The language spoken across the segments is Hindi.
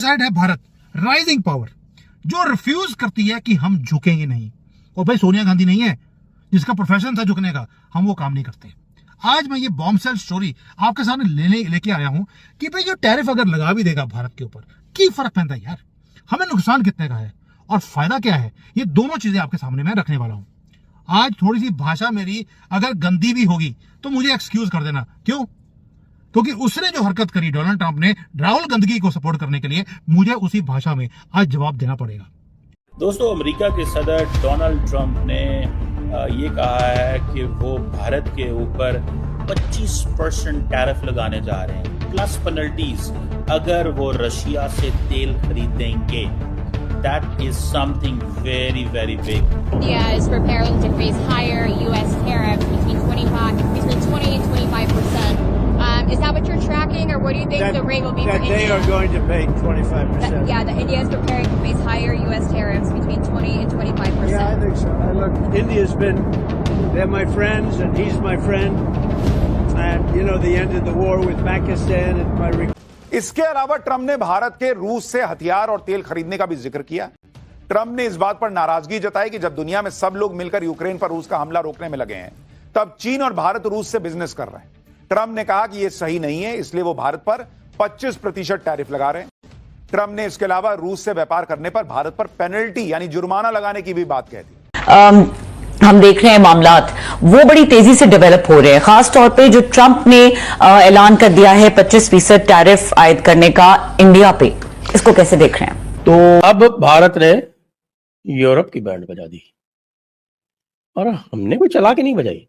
साइड है भारत, राइजिंग पावर, जो रिफ्यूज करती है कि हम झुकेंगे नहीं। और भाई सोनिया गांधी नहीं है जिसका प्रोफेशन था झुकने का, हम वो काम नहीं करते। आज मैं ये बॉम्बशेल स्टोरी आपके सामने लेके आया हूं कि भाई जो टैरिफ अगर लगा भी देगा भारत के ऊपर, की फर्क पैंता है यार, हमें नुकसान कितने का है और फायदा क्या है, ये दोनों चीजें आपके सामने मैं रखने वाला हूं। आज थोड़ी सी भाषा मेरी अगर गंदी भी होगी तो मुझे एक्सक्यूज कर देना। क्यों? क्योंकि उसने जो हरकत करी डोनाल्ड ट्रंप ने राहुल गांधी को सपोर्ट करने के लिए, मुझे उसी भाषा में आज जवाब देना पड़ेगा। दोस्तों, अमेरिका के सदर डोनाल्ड ट्रंप ने ये कहा है कि वो भारत के ऊपर 25% टैरिफ लगाने जा रहे हैं, प्लस पेनल्टीज अगर वो रशिया से तेल खरीदेंगे। That is something very, very big. India is preparing to face higher U.S. tariffs between 20 and 25%. Is that what you're tracking, or what do you think the rate will be for India? They are going to pay 25%. Yeah, India is preparing to face higher U.S. tariffs between 20 and 25%. Yeah, I think so. Look, India's they're my friends, and he's my friend. And, you know, they ended the war with Pakistan and my... इसके अलावा ट्रंप ने भारत के रूस से हथियार और तेल खरीदने का भी जिक्र किया। ट्रंप ने इस बात पर नाराजगी जताई कि जब दुनिया में सब लोग मिलकर यूक्रेन पर रूस का हमला रोकने में लगे हैं, तब चीन और भारत रूस से बिजनेस कर रहे हैं। ट्रंप ने कहा कि यह सही नहीं है, इसलिए वो भारत पर 25% टैरिफ लगा रहे हैं। ट्रंप ने इसके अलावा रूस से व्यापार करने पर भारत पर पेनल्टी यानी जुर्माना लगाने की भी बात कह दी। हम देख रहे हैं मामलात वो बड़ी तेजी से डेवलप हो रहे हैं, खास तौर पे जो ट्रंप ने ऐलान कर दिया है 25% टैरिफ आयद करने का इंडिया पे, इसको कैसे देख रहे हैं? तो अब भारत ने यूरोप की बैंड बजा दी और हमने कोई चला के नहीं बजाई।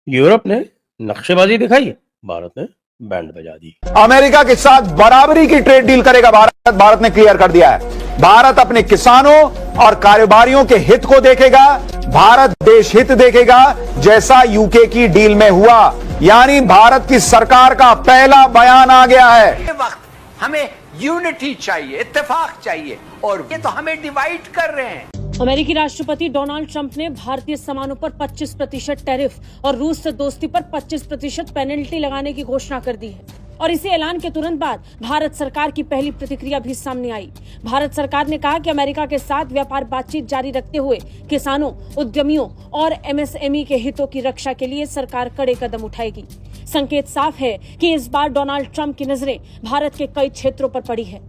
यूरोप ने नक्शेबाजी दिखाई, भारत ने बैंड बजा दी। अमेरिका के साथ बराबरी की ट्रेड डील करेगा भारत ने क्लियर कर दिया है। भारत अपने किसानों और कारोबारियों के हित को देखेगा, भारत देश हित देखेगा, जैसा यूके की डील में हुआ। यानी भारत की सरकार का पहला बयान आ गया है। ये वक्त हमें यूनिटी चाहिए, इत्तेफाक चाहिए, और ये तो हमें डिवाइड कर रहे हैं। अमेरिकी राष्ट्रपति डोनाल्ड ट्रंप ने भारतीय सामानों पर 25% टैरिफ और रूस से दोस्ती पर 25% पेनल्टी लगाने की घोषणा कर दी है। और इसी ऐलान के तुरंत बाद भारत सरकार की पहली प्रतिक्रिया भी सामने आई। भारत सरकार ने कहा कि अमेरिका के साथ व्यापार बातचीत जारी रखते हुए किसानों, उद्यमियों और एमएसएमई के हितों की रक्षा के लिए सरकार कड़े कदम उठाएगी। संकेत साफ है कि इस बार डोनाल्ड ट्रंप की नजरें भारत के कई क्षेत्रों पर पड़ी है,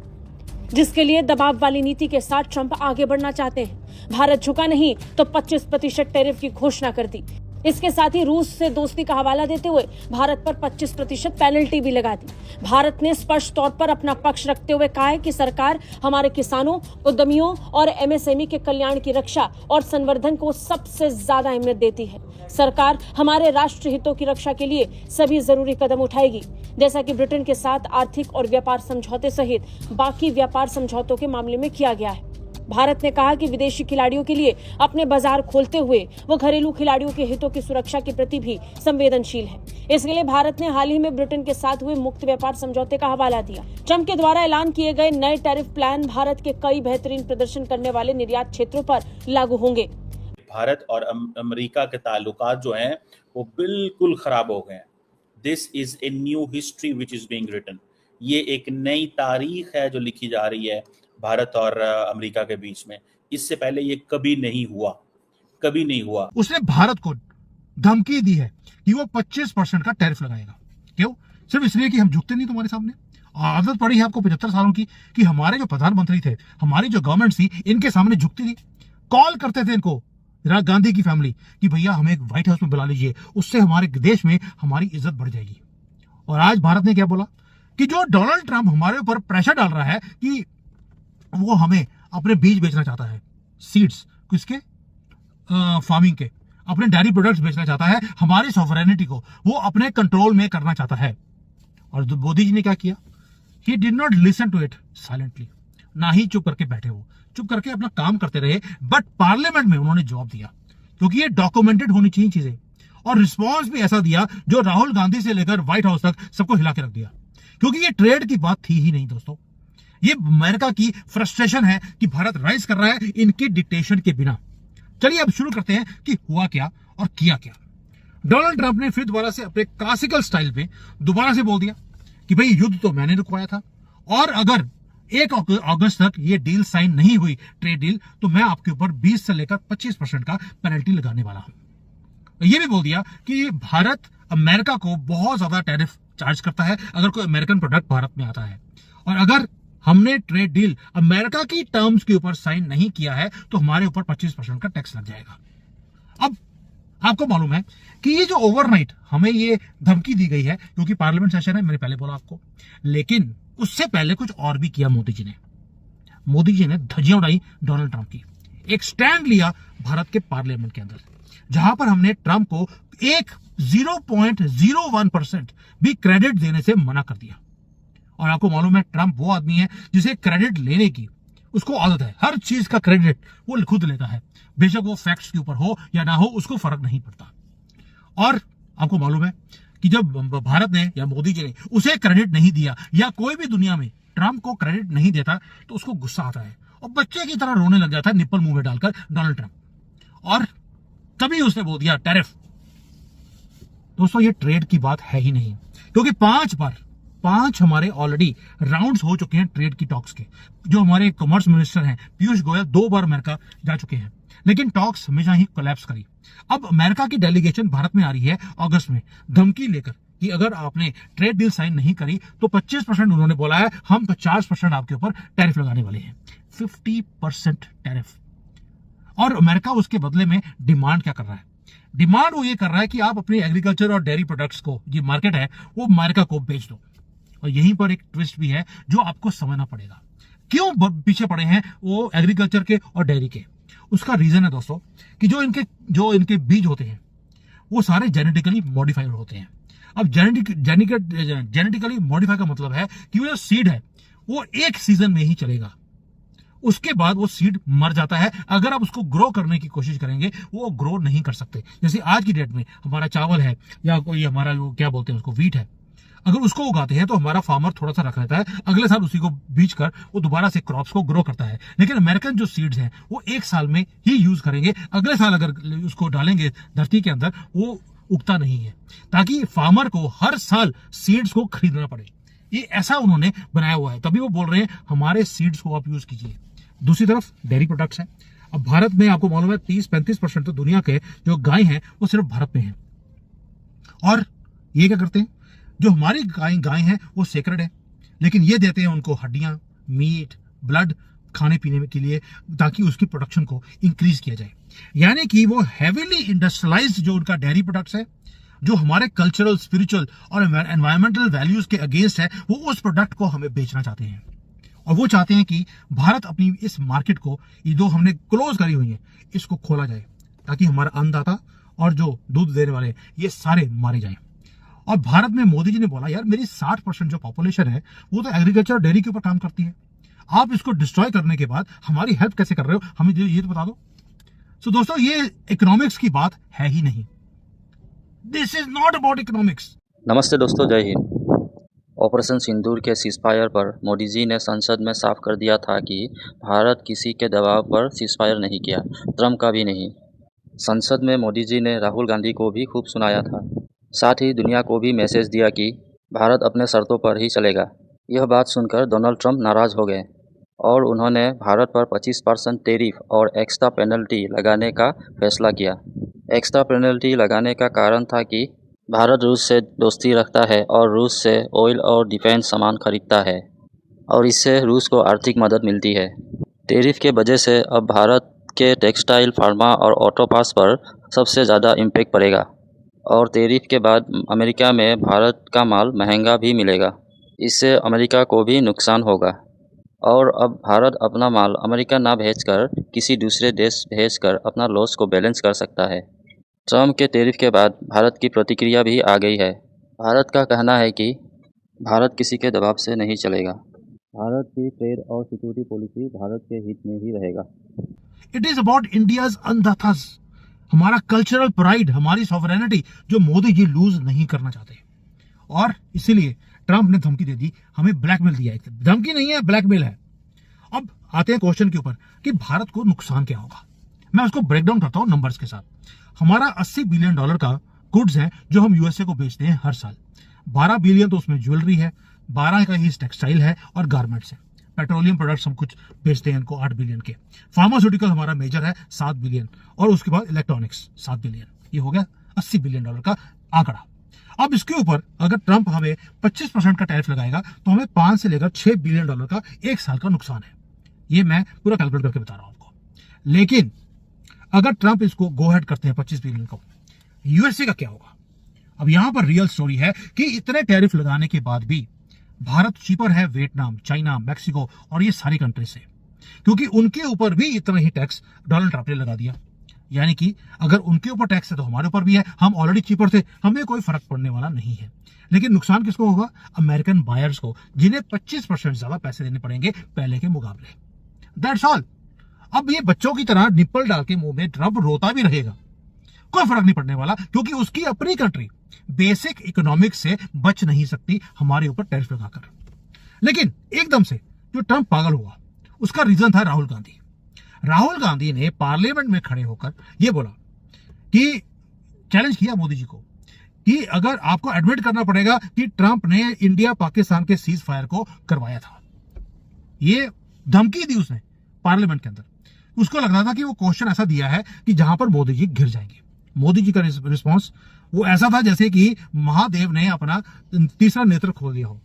जिसके लिए दबाव वाली नीति के साथ ट्रंप आगे बढ़ना चाहते हैं। भारत झुका नहीं तो 25% टैरिफ की घोषणा कर दी। इसके साथ ही रूस से दोस्ती का हवाला देते हुए भारत पर 25% पेनल्टी भी लगा दी। भारत ने स्पष्ट तौर पर अपना पक्ष रखते हुए कहा है कि सरकार हमारे किसानों, उद्यमियों और एमएसएमई के कल्याण की रक्षा और संवर्धन को सबसे ज्यादा अहमियत देती है। सरकार हमारे राष्ट्र हितों की रक्षा के लिए सभी जरूरी कदम उठाएगी, जैसा कि ब्रिटेन के साथ आर्थिक और व्यापार समझौते सहित बाकी व्यापार समझौतों के मामले में किया गया है। भारत ने कहा कि विदेशी खिलाड़ियों के लिए अपने बाजार खोलते हुए वो घरेलू खिलाड़ियों के हितों की सुरक्षा के प्रति भी संवेदनशील है। इसके लिए भारत ने हाल ही में ब्रिटेन के साथ हुए मुक्त व्यापार समझौते का हवाला दिया। ट्रंप के द्वारा ऐलान किए गए नए टैरिफ प्लान भारत के कई बेहतरीन प्रदर्शन करने वाले निर्यात क्षेत्रों पर लागू होंगे। भारत और अमेरिका के ताल्लुकात जो हैं वो बिल्कुल खराब हो गए हैं। This is a new history which is being written. ये एक नई तारीख है जो लिखी जा रही है भारत और अमेरिका के बीच में। इससे पहले ये कभी नहीं हुआ। उसने भारत को धमकी दी है कि वो 25% का टैरिफ लगाएगा। क्यों? सिर्फ इसलिए कि हम झुकते नहीं तुम्हारे सामने। आदत पड़ी है आपको 75 सालों की कि हमारे जो प्रधानमंत्री थे, हमारी जो गवर्नमेंट थी, इनके सामने झुकती थी। कॉल करते थे इनको गांधी की फैमिली कि भैया हमें एक व्हाइट हाउस में बुला लीजिए, उससे हमारे देश में हमारी इज्जत बढ़ जाएगी। और आज भारत ने क्या बोला कि जो डोनाल्ड ट्रंप हमारे ऊपर प्रेशर डाल रहा है कि वो हमें अपने बीज बेचना चाहता है, सीड्स किसके, फार्मिंग के, अपने डेयरी प्रोडक्ट्स बेचना चाहता है, हमारी सॉवरेनिटी को वो अपने कंट्रोल में करना चाहता है। और मोदी जी ने क्या किया? He did not listen to it silently, ना ही चुप करके बैठे, वो चुप करके अपना काम करते रहे। बट पार्लियामेंट में उन्होंने जवाब दिया, क्योंकि ये डॉक्यूमेंटेड होनी चाहिए चीजें, और रिस्पॉन्स भी ऐसा दिया जो राहुल गांधी से लेकर व्हाइट हाउस तक सबको हिला के रख दिया। क्योंकि ये ट्रेड की बात थी ही नहीं दोस्तों, ये अमेरिका की फ्रस्ट्रेशन है कि भारत राइज कर रहा है इनकी डिक्टेशन के बिना। चलिए अब शुरू करते हैं कि हुआ क्या और किया क्या। डोनाल्ड ट्रंप ने फिर दोबारा से अपने क्लासिकल स्टाइल पे दोबारा से बोल दिया कि भाई युद्ध तो मैंने रुकवाया था, और अगर 1 अगस्त तक ये डील साइन नहीं हुई, ट्रेड डील, तो मैं आपके ऊपर 20 से लेकर 25% का पेनल्टी लगाने वाला हूं। ये भी बोल दिया कि भारत अमेरिका को बहुत ज्यादा टैरिफ चार्ज करता है अगर कोई अमेरिकन प्रोडक्ट भारत में आता है, और अगर हमने ट्रेड डील अमेरिका की टर्म्स के ऊपर साइन नहीं किया है तो हमारे ऊपर 25% का टैक्स लग जाएगा। अब आपको मालूम है कि ये जो ओवरनाइट हमें ये धमकी दी गई है, क्योंकि पार्लियामेंट सेशन है, मैंने पहले बोला आपको, लेकिन उससे पहले कुछ और भी किया मोदी जी ने धज्जियां उड़ाई डोनाल्ड ट्रंप की। एक स्टैंड लिया भारत के पार्लियामेंट के अंदर, जहां पर हमने ट्रंप को एक 0.01% भी क्रेडिट देने से मना कर दिया। और आपको मालूम है ट्रंप वो आदमी है जिसे क्रेडिट लेने की उसको आदत है, हर चीज का क्रेडिट वो खुद लेता है, बेशक वो फैक्ट्स के ऊपर हो या ना हो, उसको फर्क नहीं पड़ता। और आपको मालूम है कि जब भारत ने या मोदी जी ने उसे क्रेडिट नहीं दिया, या कोई भी दुनिया में ट्रंप को क्रेडिट नहीं देता, तो उसको गुस्सा आता है और बच्चे की तरह रोने लग जाता है निप्पल मुंह में डालकर डोनाल्ड ट्रंप, और तभी उसने बोल दिया टैरिफ। दोस्तों ये ट्रेड की बात है ही नहीं, क्योंकि 5 हमारे ऑलरेडी राउंड्स हो चुके हैं ट्रेड की टॉक्स के। जो हमारे कॉमर्स मिनिस्टर हैं पीयूष गोयल 2 बार अमेरिका जा चुके हैं, लेकिन टॉक्स हमेशा ही कोलैप्स करी। अब अमेरिका की डेलीगेशन भारत में आ रही है अगस्त में, धमकी लेकर कि अगर आपने ट्रेड डील साइन नहीं करी तो 25% उन्होंने बोला है, हम 50% आपके ऊपर टैरिफ लगाने वाले हैं, 50% टैरिफ। और अमेरिका उसके बदले में डिमांड क्या कर रहा है? डिमांड वो ये कर रहा है कि आप अपने एग्रीकल्चर और डेयरी प्रोडक्ट्स को, जो मार्केट है, वो अमेरिका को बेच दो। और यहीं पर एक ट्विस्ट भी है जो आपको समझना पड़ेगा, क्यों पीछे पड़े हैं वो एग्रीकल्चर के और डेयरी के। उसका रीजन है दोस्तों कि जो इनके बीज होते हैं वो सारे जेनेटिकली मॉडिफाइड होते हैं। अब जेनेटिकली मॉडिफाई का मतलब है कि वो जो सीड है वो एक सीजन में ही चलेगा, उसके बाद वो सीड मर जाता है। अगर आप उसको ग्रो करने की कोशिश करेंगे वो ग्रो नहीं कर सकते। जैसे आज की डेट में हमारा चावल है या कोई हमारा जो क्या बोलते हैं उसको वीट है, अगर उसको उगाते हैं तो हमारा फार्मर थोड़ा सा रख लेता है, अगले साल उसी को बीज कर वो दोबारा से क्रॉप्स को ग्रो करता है। लेकिन अमेरिकन जो सीड्स हैं वो 1 साल में ही यूज करेंगे, अगले साल अगर उसको डालेंगे धरती के अंदर वो उगता नहीं है, ताकि फार्मर को हर साल सीड्स को खरीदना पड़े। ये ऐसा उन्होंने बनाया हुआ है, तभी वो बोल रहे हैं हमारे सीड्स को आप यूज कीजिए। दूसरी तरफ डेयरी प्रोडक्ट्स है। अब भारत में आपको मालूम है 30-35% तो दुनिया के जो गाय हैं वो सिर्फ भारत में है। और ये क्या करते हैं, जो हमारी गाय हैं वो सेक्रेड है, लेकिन ये देते हैं उनको हड्डियां, मीट, ब्लड खाने पीने के लिए, ताकि उसकी प्रोडक्शन को इंक्रीज किया जाए। यानी कि वो हैवीली इंडस्ट्रियलाइज्ड जो उनका डेयरी प्रोडक्ट्स है, जो हमारे कल्चरल, स्पिरिचुअल और एनवायरमेंटल वैल्यूज के अगेंस्ट है, वो उस प्रोडक्ट को हमें बेचना चाहते हैं। और वो चाहते हैं कि भारत अपनी इस मार्केट को, ये जो हमने क्लोज करी हुई है, इसको खोला जाए, ताकि हमारा अन्नदाता और जो दूध देने वाले ये सारे मारे जाएं। और भारत में मोदी जी ने बोला यार मेरी 60% जो पॉपुलेशन है वो तो एग्रीकल्चर और डेयरी के ऊपर काम करती है, आप इसको डिस्ट्रॉय करने के बाद हमारी हेल्प कैसे कर रहे हो, हमें ये तो बता दो। सो दोस्तों ये इकोनॉमिक्स की बात है ही नहीं, this is not about economics. नमस्ते दोस्तों, जय हिंद। ऑपरेशन सिंदूर के सीजफायर पर मोदी जी ने संसद में साफ कर दिया था कि भारत किसी के दबाव पर सीजफायर नहीं किया, ट्रंप का भी नहीं। संसद में मोदी जी ने राहुल गांधी को भी खूब सुनाया था, साथ ही दुनिया को भी मैसेज दिया कि भारत अपने शर्तों पर ही चलेगा। यह बात सुनकर डोनाल्ड ट्रंप नाराज़ हो गए और उन्होंने भारत पर 25% टैरिफ और एक्स्ट्रा पेनल्टी लगाने का फैसला किया। एक्स्ट्रा पेनल्टी लगाने का कारण था कि भारत रूस से दोस्ती रखता है और रूस से ऑयल और डिफेंस सामान खरीदता है और इससे रूस को आर्थिक मदद मिलती है। टैरिफ के वजह से अब भारत के टेक्सटाइल, फार्मा और ऑटो पार्ट्स पर सबसे ज़्यादा इम्पैक्ट पड़ेगा और टैरिफ के बाद अमेरिका में भारत का माल महंगा भी मिलेगा। इससे अमेरिका को भी नुकसान होगा और अब भारत अपना माल अमेरिका ना भेजकर किसी दूसरे देश भेजकर अपना लॉस को बैलेंस कर सकता है। ट्रंप के टैरिफ के बाद भारत की प्रतिक्रिया भी आ गई है। भारत का कहना है कि भारत किसी के दबाव से नहीं चलेगा, भारत की ट्रेड और सिक्योरिटी पॉलिसी भारत के हित में ही रहेगा। इट इज अबाउट इंडियाज अन्नदातास, हमारा कल्चरल प्राइड, हमारी सॉवरेनिटी जो मोदी जी लूज नहीं करना चाहते। और इसीलिए ट्रंप ने धमकी दे दी, हमें ब्लैकमेल दिया है। धमकी नहीं है, ब्लैकमेल है। अब आते हैं क्वेश्चन के ऊपर कि भारत को नुकसान क्या होगा। मैं उसको ब्रेक डाउन करता हूं नंबर्स के साथ। हमारा $80 बिलियन का गुड्स है जो हम यूएसए को बेचते हैं हर साल। 12 बिलियन तो उसमें ज्वेलरी है, 12 का ही टेक्सटाइल है और गारमेंट्स है। पेट्रोलियम प्रोडक्ट्स हम कुछ बेचते हैं इनको 8 बिलियन के, फार्मास्यूटिकल हमारा मेजर है 7 बिलियन, और उसके बाद इलेक्ट्रॉनिक्स 7 बिलियन, ये हो गया $80 बिलियन का आंकड़ा। अब इसके ऊपर अगर ट्रंप हमें 25% का टैरिफ लगाएगा तो हमें 5 से लेकर $6 बिलियन का एक साल का नुकसान है। ये मैं पूरा कैलकुलेट करके बता रहा हूं आपको। लेकिन अगर ट्रंप इसको गो हेड करते हैं 25 बिलियन को, यूएसए का क्या होगा? अब यहां पर रियल स्टोरी है कि इतने टैरिफ लगाने के बाद भी भारत चीपर है वियतनाम, चाइना, मैक्सिको और ये सारी कंट्री से, क्योंकि उनके ऊपर भी इतना ही टैक्स डोनाल्ड ट्रंप ने लगा दिया। यानी कि अगर उनके ऊपर टैक्स है तो हमारे ऊपर भी है, हम ऑलरेडी चीपर थे, हमें कोई फर्क पड़ने वाला नहीं है। लेकिन नुकसान किसको होगा? अमेरिकन बायर्स को, जिन्हें 25% ज्यादा पैसे देने पड़ेंगे पहले के मुकाबले। That's all. अब ये बच्चों की तरह निप्पल डाल के मुंह में ट्रंप रोता भी रहेगा, कोई फर्क नहीं पड़ने वाला, क्योंकि उसकी अपनी कंट्री बेसिक इकोनॉमिक्स से बच नहीं सकती हमारे ऊपर टैरिफ लगाकर। लेकिन एकदम से जो ट्रंप पागल हुआ उसका रीजन था राहुल गांधी। राहुल गांधी ने पार्लियामेंट में खड़े होकर यह बोला कि चैलेंज किया मोदी जी को कि अगर आपको एडमिट करना पड़ेगा कि ट्रंप ने इंडिया पाकिस्तान के सीज फायर को करवाया था। ये धमकी दी उसने पार्लियामेंट के अंदर। उसको लग रहा था कि वो क्वेश्चन ऐसा दिया है कि जहां पर मोदी जी गिर जाएंगे। मोदी जी का रिस्पॉन्स वो ऐसा था जैसे कि महादेव ने अपना तीसरा नेत्र खोल दिया हो।